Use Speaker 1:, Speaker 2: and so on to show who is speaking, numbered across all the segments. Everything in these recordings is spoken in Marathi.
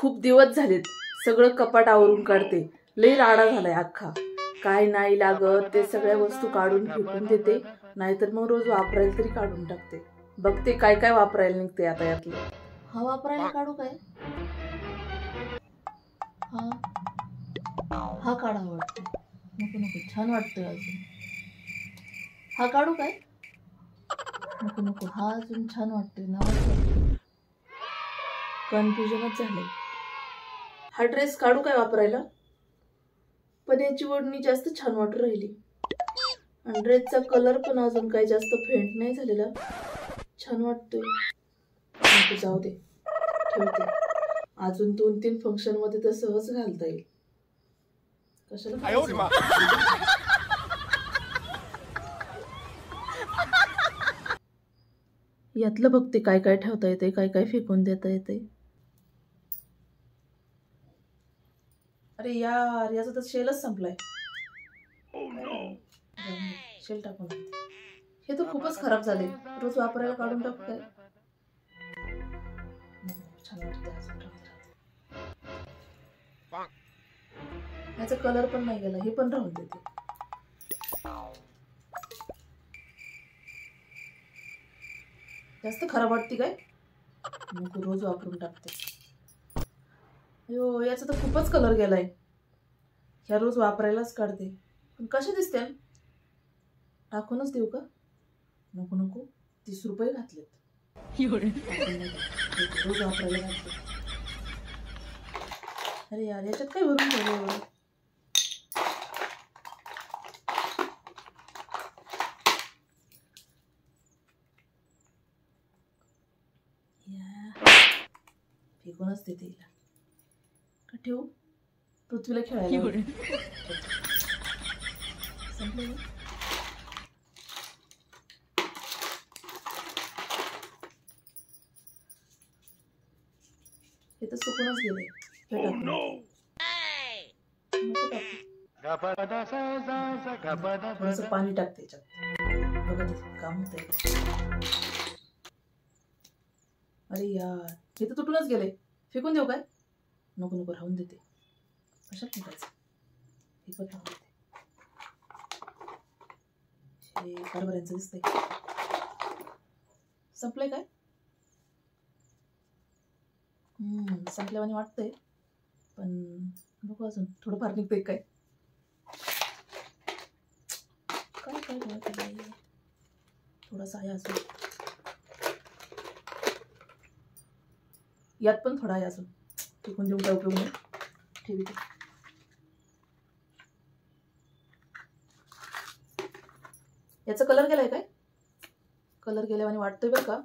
Speaker 1: खूप दिवस झालेत, सगळं कपाट आवरून काढते. लई राडा झालाय अख्खा. काय नाही लागत ते सगळ्या वस्तू काढून फेकून देते, नाहीतर मग रोज वापरायला तरी काढून टाकते. बघते काय काय वापरायला निघते आता यातलं. हा वापरायला काढू काय? हा काढा वाटतं. नको नको, छान वाटतोय अजून. हा काढू काय? नको नको, हा अजून छान वाटतोय ना. कन्फ्युजनच झालंय. हा ड्रेस काढू काय वापरायला? पण याची ओढणी जास्त छान वाटू राहिली आणि ड्रेसचा कलर पण अजून काही जास्त फेंट नाही झालेला, छान वाटतोय. जाऊ दे, ठेवते. अजून 2-3 फंक्शन मध्ये तर सहज घालता येईल. कशाला यातलं बघते काय काय ठेवता येते, काय काय फेकून देता येते. अरे यार, याचा तर शेलच संपलाय. शेल टाकून हे तर खूपच खराब झाले. रोज वापरायला काढून टाकू काय? छान वाटते अजून. याचा कलर पण नाही गेला, हे पण राहून देते. जास्त खराब वाटते काय? नको, रोज वापरून टाकते. अयो, याचा तर खूपच कलर गेलाय. ह्या रोज वापरायलाच काढते, पण कशा दिसते? टाकूनच देऊ का? नको नको, 30 रुपये घातलेत. रोज वापरायला घालते. अरे यार, याच्यात काय भरून ठेवलं एवढं? फेकूनच देते हिला. का ठेवू? पृथ्वीला खेळायला. संपलं. हे तर सुकूनच गेले. थोडंसं पाणी टाकते याच्यात. बघा तिथे काम होतंय. अरे यार, हे तर तुटूनच गेले. फेकून देऊ काय? नको नको, राहून देते. कशात फेकायचं? हे पण राहून देते. हे कारभाऱ्यांचं दिसतंय. संपलंय काय? संपल्यावानी वाटतंय, पण बघू अजून थोडंफार निघतंय काय. काय काय काय थोडासा आहे अजून. यात पण थोडा आहे अजून. फेकून देऊन काय उपयोग नाही, ठेवी. याचा कलर गेलाय काय? कलर गेल्यावानी वाटतोय बरं का,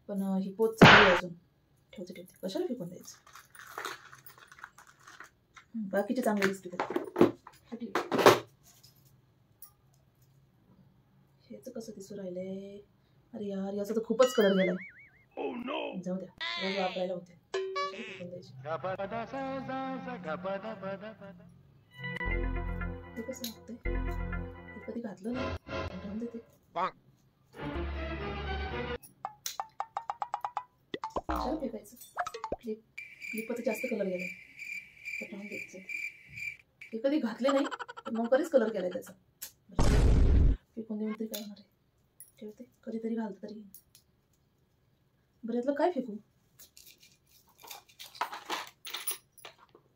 Speaker 1: पण ही पोत चांगली आहे अजून. ठेवते ठेवते, कशाला फेकून द्यायचं? बाकीचे चांगले दिसते. हेच कसं दिसू राहिलंय? अरे यार, याचा तर खूपच कलर गेलाय. जाऊ द्या, रोज वापरायला होते. ते कसं वाटतंय? हे कधी घातलं नाही, राहून देते. कशाला फेकायचं? क्लिपचं जास्त कलर गेलाय, तर राहून द्यायचं. हे कधी घातले नाही, पण मग बरेच कलर गेलाय त्याचा. फेकून देऊन तरी काय होणार आहे? ठेवते, कधीतरी घालतं तरी. बरं, यातलं काय फेकू?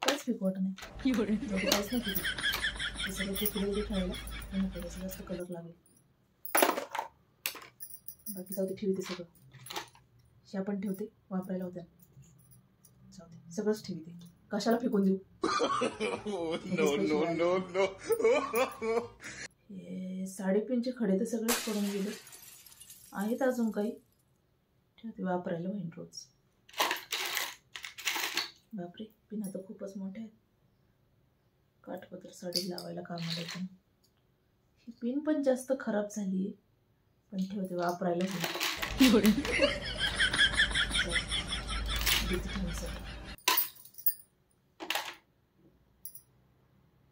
Speaker 1: काहीच फेकू वाटत नाही. काहीच नाही फेकू. हे सगळं ते फुले ठेवायला नको, त्याचं जास्त कलर लागेल. बाकी जाऊ दे, ठेवते सगळं. ह्या पण ठेवते, वापरायला होत्या. जाऊ दे, सगळंच ठेवते. कशाला फेकून देऊ? हे साडेपिनचे खडे तर सगळेच पडून गेले. आहेत अजून काही, ठेवते, वापरायला होईल रोज. बापरे, पिना तर खूपच मोठ्या आहेत. काठपत्र साडी लावायला कामाला येतं. ही पिन पण जास्त खराब झाली आहे, पण ठेवते, वापरायला होईल.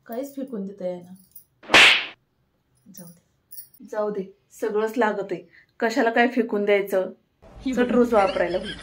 Speaker 1: काहीच फेकून देता येईना. जाऊ दे जाऊ दे, सगळंच लागत आहे. कशाला काय फेकून द्यायचं? चट रोज वापरायला होईल.